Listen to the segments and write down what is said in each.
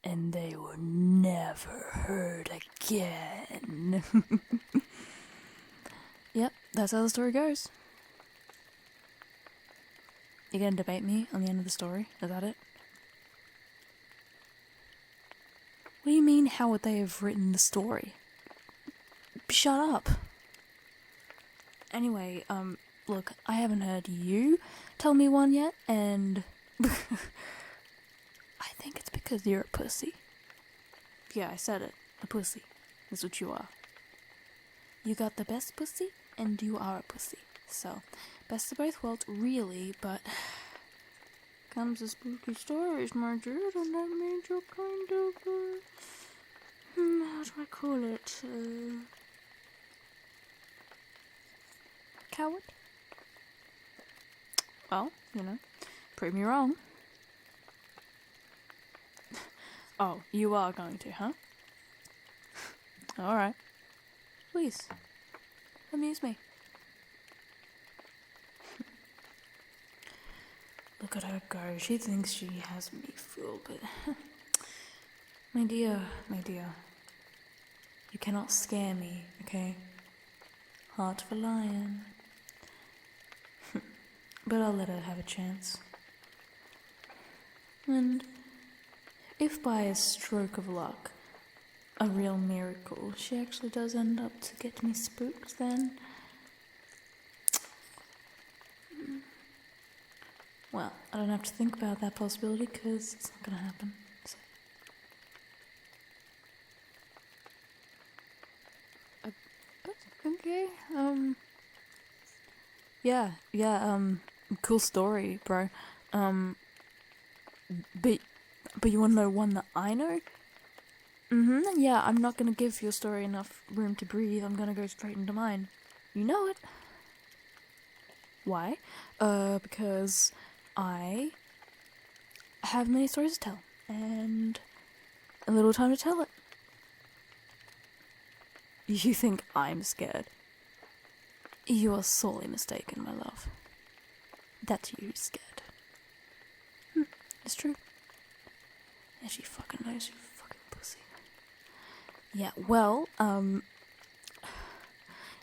and they were never heard again. Yep, that's how the story goes. You gonna debate me on the end of the story? Is that it? What do you mean, how would they have written the story? Shut up. Anyway, look, I haven't heard you tell me one yet, and I think it's because you're a pussy. Yeah, I said it. A pussy. That's what you are. You got the best pussy, and you are a pussy. So, best of both worlds, really, but comes to spooky stories, my dude, and that means you're kind of, how do I call it? Coward? Well, prove me wrong. Oh, you are going to, huh? Alright. Please, amuse me. Look at her go. She thinks she has me fooled, but my dear, you cannot scare me, okay? Heart of a lion. But I'll let her have a chance. And if by a stroke of luck, a real miracle, she actually does end up to get me spooked, then well, I don't have to think about that possibility because it's not gonna happen. So. Okay. Yeah. Cool story, bro. But you wanna know one that I know? Yeah, I'm not gonna give your story enough room to breathe. I'm gonna go straight into mine. You know it. Why? Because I have many stories to tell, and a little time to tell it. You think I'm scared? You are sorely mistaken, my love. That's you who's scared. It's true. And she fucking knows, you fucking pussy. Yeah, well,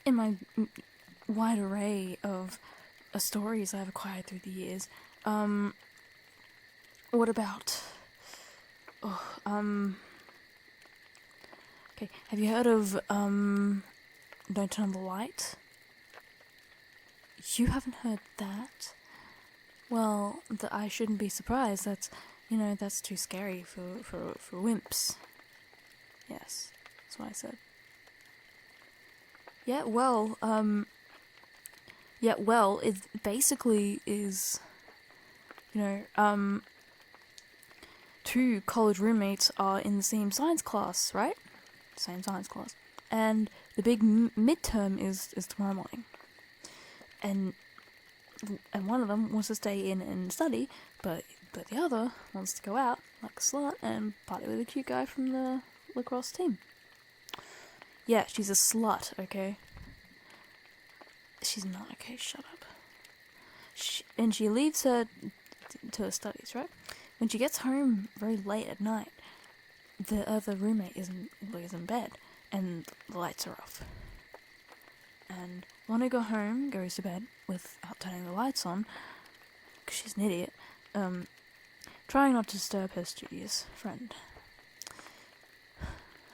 in my wide array of stories I've acquired through the years, what about, okay, have you heard of, Don't Turn on the Light? You haven't heard that? Well, I shouldn't be surprised. That's, that's too scary for wimps. Yes, that's what I said. Yeah, well, it basically is, two college roommates are in the same science class, right? Same science class. And the big midterm is tomorrow morning. And one of them wants to stay in and study, but the other wants to go out like a slut and party with a cute guy from the lacrosse team. Yeah, she's a slut, okay? She's not, okay, shut up. She leaves her to her studies, right? When she gets home very late at night, the other roommate is in bed, and the lights are off. And when I go home, goes to bed without turning the lights on, because she's an idiot, trying not to disturb her studious friend.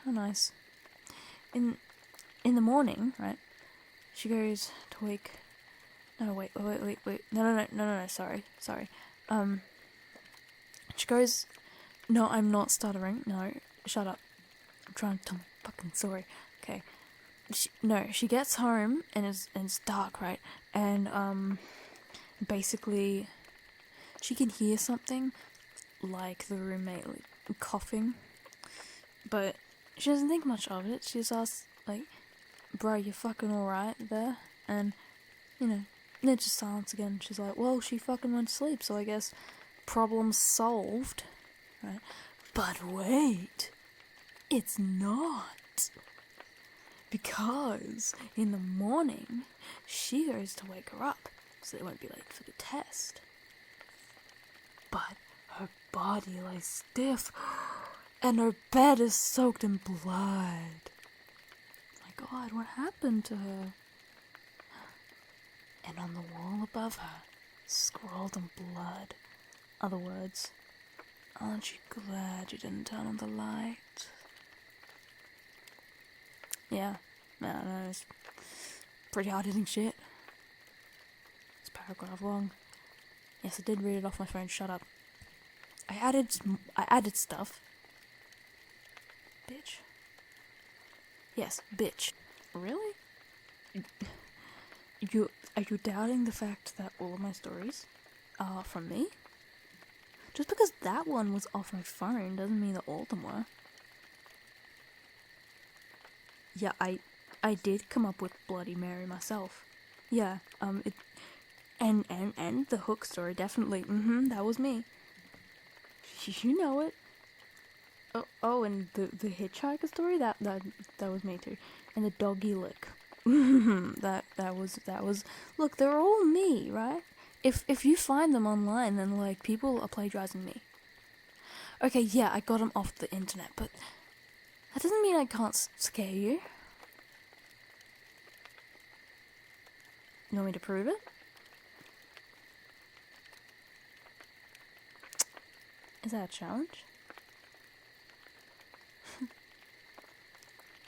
How nice. In the morning, right, she goes to wake... No, wait. No, sorry. She goes... No, I'm not stuttering. No, shut up. I'm trying to tell my fucking story. Okay. She gets home and it's dark, right? And, basically, she can hear something like the roommate coughing, but she doesn't think much of it. She just asks, like, bro, you fucking alright there? And, then just silence again. She's like, well, she fucking went to sleep, so I guess problem solved, right? But wait, it's not. Because in the morning, she goes to wake her up, so they won't be late for the test. But her body lies stiff and her bed is soaked in blood. My God, what happened to her? And on the wall above her, scrawled in blood, other words, aren't you glad you didn't turn on the light? Yeah, I don't know, it's pretty hard-hitting shit. It's paragraph long. Yes, I did read it off my phone, shut up. I added stuff. Bitch. Yes, bitch. Really? Are you doubting the fact that all of my stories are from me? Just because that one was off my phone doesn't mean that all of them were. Yeah, I did come up with Bloody Mary myself. Yeah, and the hook story, definitely. That was me. You know it. Oh, and the hitchhiker story, that was me too. And the doggy lick. that was. Look, they're all me, right? If you find them online, then like people are plagiarizing me. Okay, yeah, I got them off the internet, but that doesn't mean I can't scare you. You want me to prove it? Is that a challenge?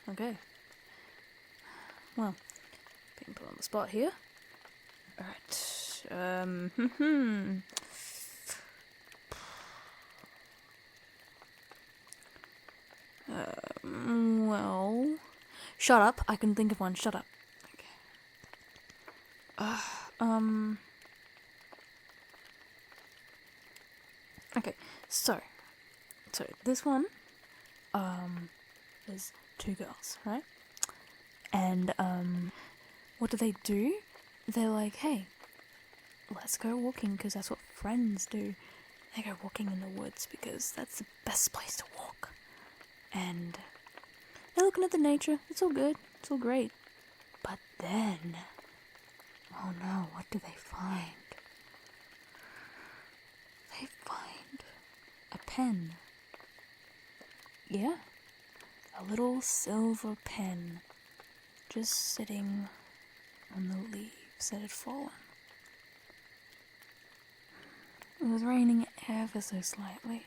Okay. Well, being put on the spot here. Alright. Well... Shut up. I can think of one. Shut up. Okay. Okay, so this one, there's two girls, right? And, what do? They're like, hey, let's go walking, because that's what friends do. They go walking in the woods, because that's the best place to walk. And they're looking at the nature, it's all good, it's all great. But then, oh no, what do they find? They find a pen. Yeah, a little silver pen just sitting on the leaves that had fallen. It was raining ever so slightly,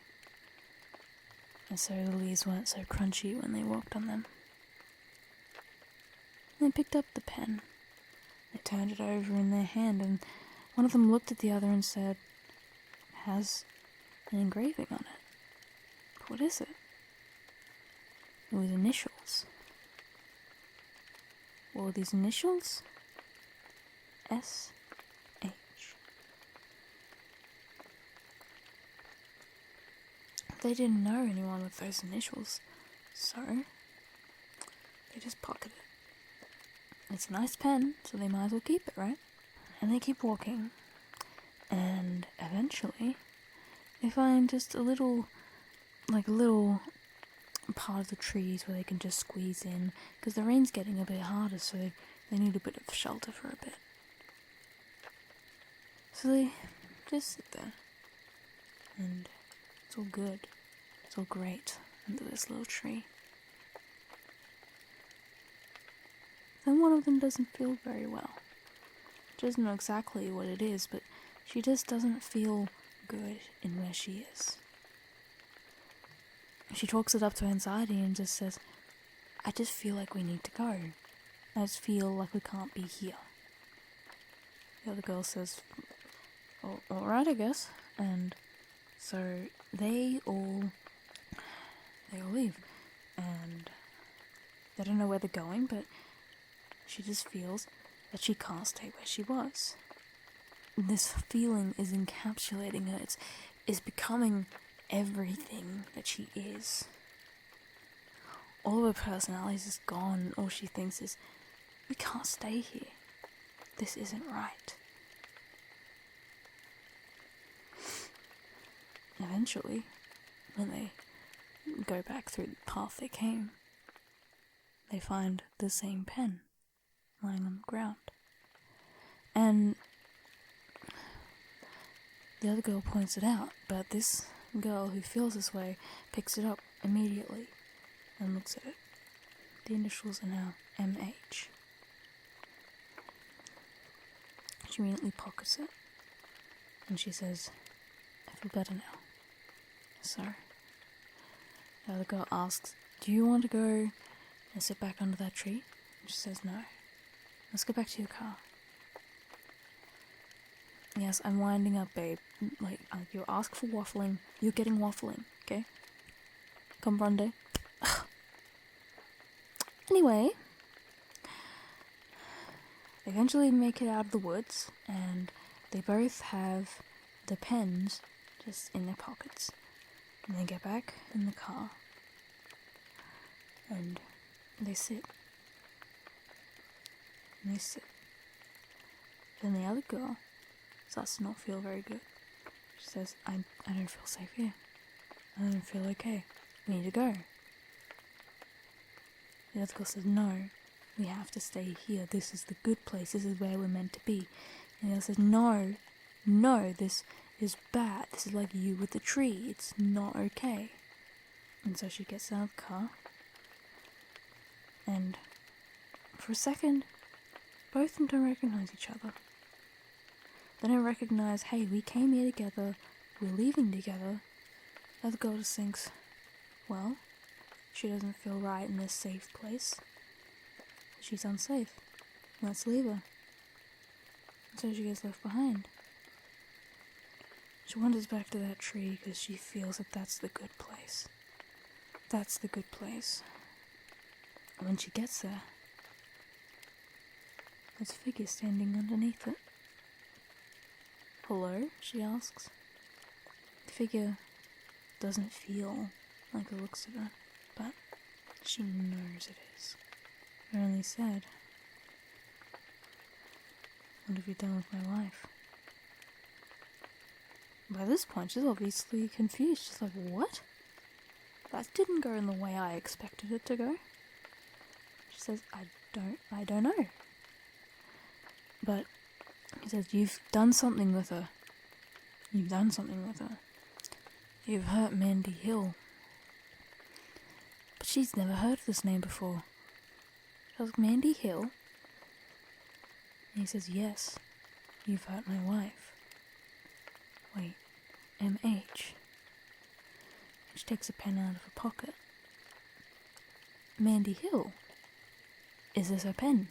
and so the leaves weren't so crunchy when they walked on them. They picked up the pen, they turned it over in their hand, and one of them looked at the other and said, "It has an engraving on it. But what is it?" It was initials. What were these initials? S.H. They didn't know anyone with those initials, so they just pocketed it. It's a nice pen, so they might as well keep it, right? And they keep walking, and eventually they find just a little part of the trees where they can just squeeze in, because the rain's getting a bit harder, so they need a bit of shelter for a bit. So they just sit there, and it's all good, it's all great under this little tree. Then one of them doesn't feel very well. She doesn't know exactly what it is, but she just doesn't feel good in where she is. She chalks it up to anxiety and just says, "I just feel like we need to go. I just feel like we can't be here." The other girl says, alright, I guess. And so they all leave. And they don't know where they're going, but she just feels that she can't stay where she was. This feeling is encapsulating her. It's becoming everything that she is. All of her personality is gone. All she thinks is, we can't stay here. This isn't right. Eventually, when they go back through the path they came, they find the same pen lying on the ground. And the other girl points it out, but this girl who feels this way picks it up immediately and looks at it. The initials are now MH. She immediately pockets it and she says, I feel better now. So, the other girl asks, do you want to go and sit back under that tree? And she says, no. Let's go back to your car. Yes, I'm winding up, babe. Like you ask for waffling, you're getting waffling, okay? Comprende? Anyway, they eventually make it out of the woods, and they both have the pens just in their pockets. And they get back in the car, and they sit. And they sit. Then the other girl starts to not feel very good. She says, I don't feel safe here. I don't feel okay. We need to go. The other girl says, no, we have to stay here. This is the good place. This is where we're meant to be. And the other says, no, this is bad. This is like you with the tree. It's not okay. And so she gets out of the car. And for a second, both of them don't recognize each other. They don't recognize, hey, we came here together. We're leaving together. The other girl just thinks, well, she doesn't feel right in this safe place. She's unsafe. Let's leave her. So she gets left behind. She wanders back to that tree because she feels that that's the good place. That's the good place. And when she gets there, there's a figure standing underneath it. Hello? She asks. The figure doesn't feel like the looks of her, but she knows it is. It only said, what have you done with my life? By this point, she's obviously confused. She's like, what? That didn't go in the way I expected it to go. She says, I don't know. But he says, you've done something with her. You've done something with her. You've hurt Mandy Hill. But she's never heard of this name before. She was like, Mandy Hill? And he says, yes, you've hurt my wife. Wait, MH. She takes a pen out of her pocket. Mandy Hill? Is this her pen?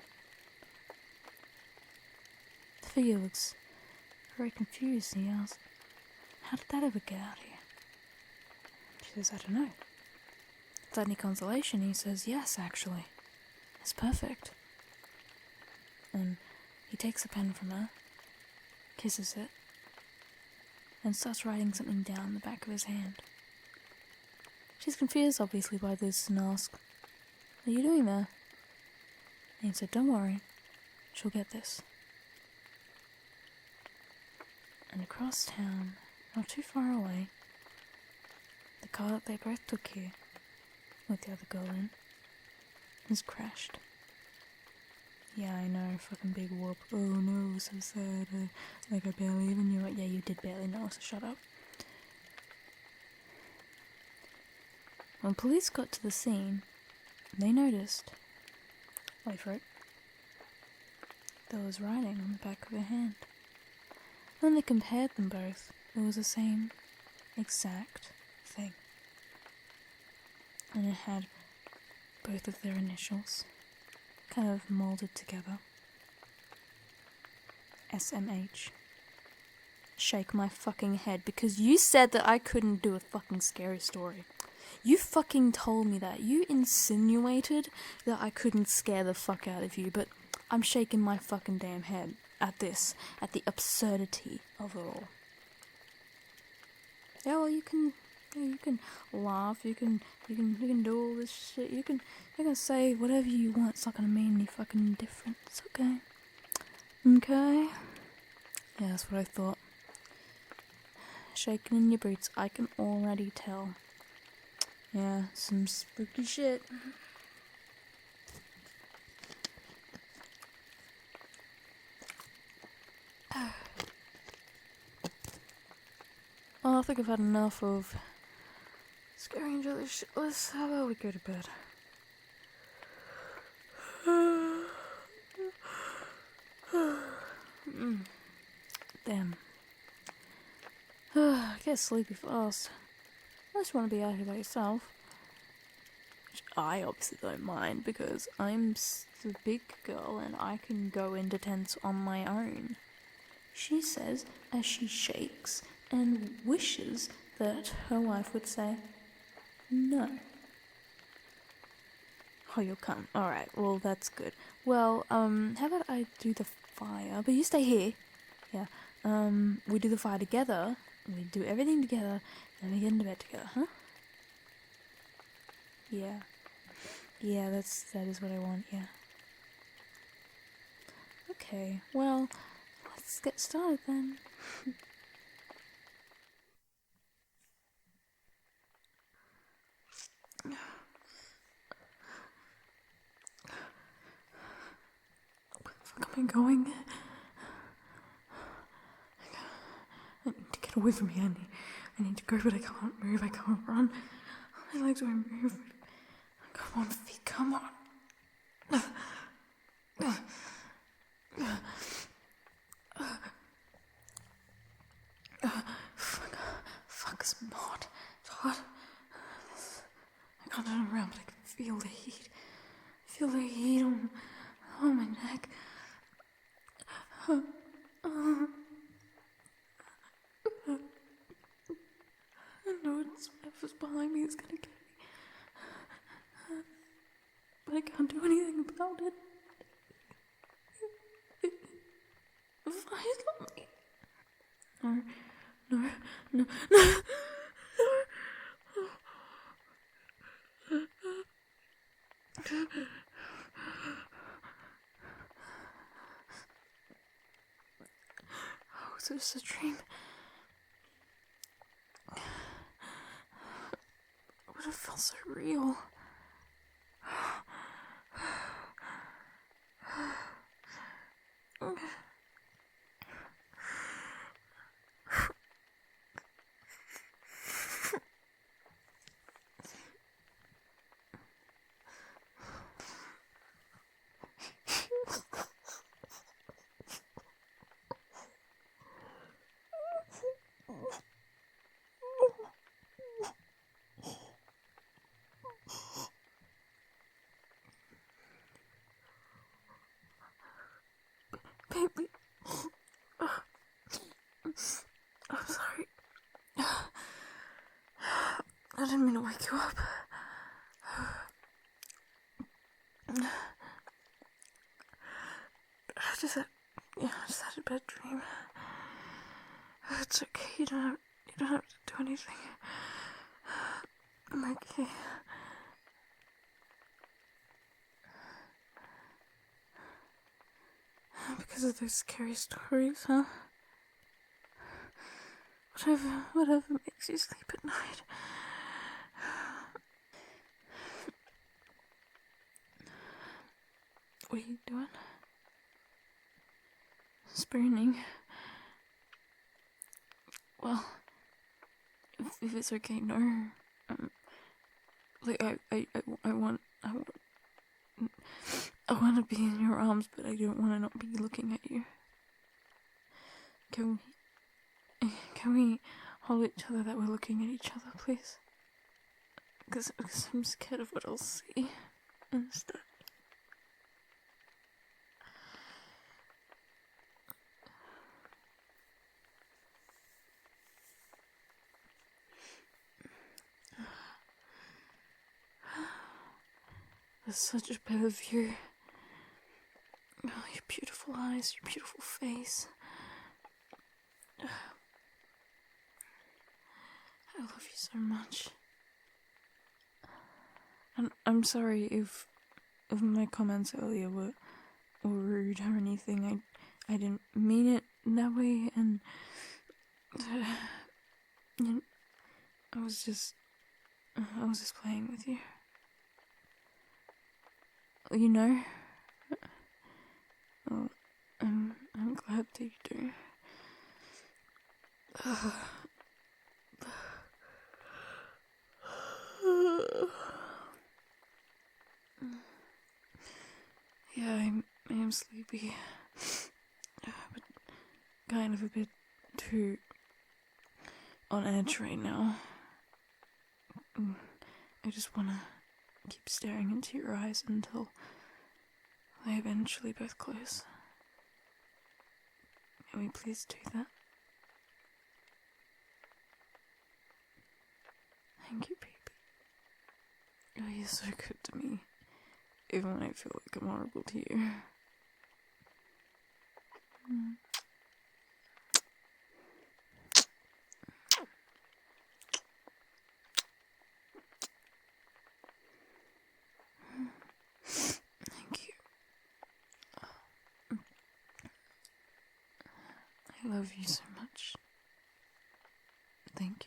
The figure looks very confused and he asks, how did that ever get out here? She says, I don't know. Without any consolation, he says, yes, actually. It's perfect. And he takes a pen from her, kisses it, and starts writing something down the back of his hand. She's confused, obviously, by this and asks, what are you doing there? And he said, don't worry, she'll get this. And across town, not too far away, the car that they both took here, with the other girl in, has crashed. Yeah, I know, fucking big whoop. Oh no, so sad. Like I barely even knew it. Yeah, you did barely know, so shut up. When police got to the scene, they noticed, wait for it, there was writing on the back of her hand. When they compared them both, it was the same exact thing. And it had both of their initials kind of molded together. SMH. Shake my fucking head because you said that I couldn't do a fucking scary story. You fucking told me that. You insinuated that I couldn't scare the fuck out of you, but I'm shaking my fucking damn head at this, at the absurdity of it all. Yeah, well, you can laugh, you can do all this shit, you can say whatever you want, it's not gonna mean any fucking difference, it's okay. Okay? Yeah, that's what I thought. Shaking in your boots, I can already tell. Yeah, some spooky shit. Well, think I've had enough of scaring each other shitless. How about we go to bed? Damn. Get sleepy fast. Unless you want to be out here by yourself. Which I obviously don't mind because I'm the big girl and I can go into tents on my own. She says as she shakes and wishes that her wife would say no. Oh, you'll come. Alright, well, that's good. Well, how about I do the fire? But you stay here. Yeah. We do the fire together. We do everything together. And we get into bed together, huh? Yeah. Yeah, that is what I want, yeah. Okay, well, let's get started then. Fuck, am I going? I need to get away from here. I need to go, but I can't move. I can't run. My legs won't move. Come on, feet, come on. Fuck, it's hot. It's hot. I can't turn around, but I can feel the heat. Feel the heat on my neck. I know whatever's behind me is gonna get me. But I can't do anything about it. Fight on me. No. Oh, is this a dream? But it felt so real. Baby. I'm sorry. I didn't mean to wake you up. I just had a bad dream. It's okay, you don't have to do anything. I'm okay. Because of those scary stories, huh? Whatever makes you sleep at night. What are you doing? Spooning. Well, if it's okay, no. Like I want to be in your arms, but I don't want to not be looking at you. Can we hold each other that we're looking at each other, please? Because I'm scared of what I'll see instead. There's such a better view. Oh, your beautiful eyes, your beautiful face. I love you so much. And I'm sorry if my comments earlier were rude or anything. I didn't mean it that way, and I was just playing with you. You know? Well, I'm glad that you do. am sleepy, but kind of a bit too on edge right now. I just want to keep staring into your eyes until they eventually both close. Can we please do that? Thank you, baby. Oh, you're so good to me, even when I feel like I'm horrible to you. Thank you. I love you so much. Thank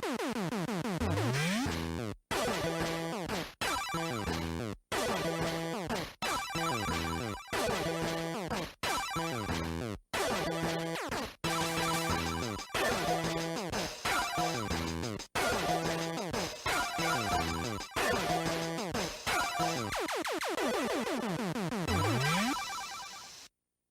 you.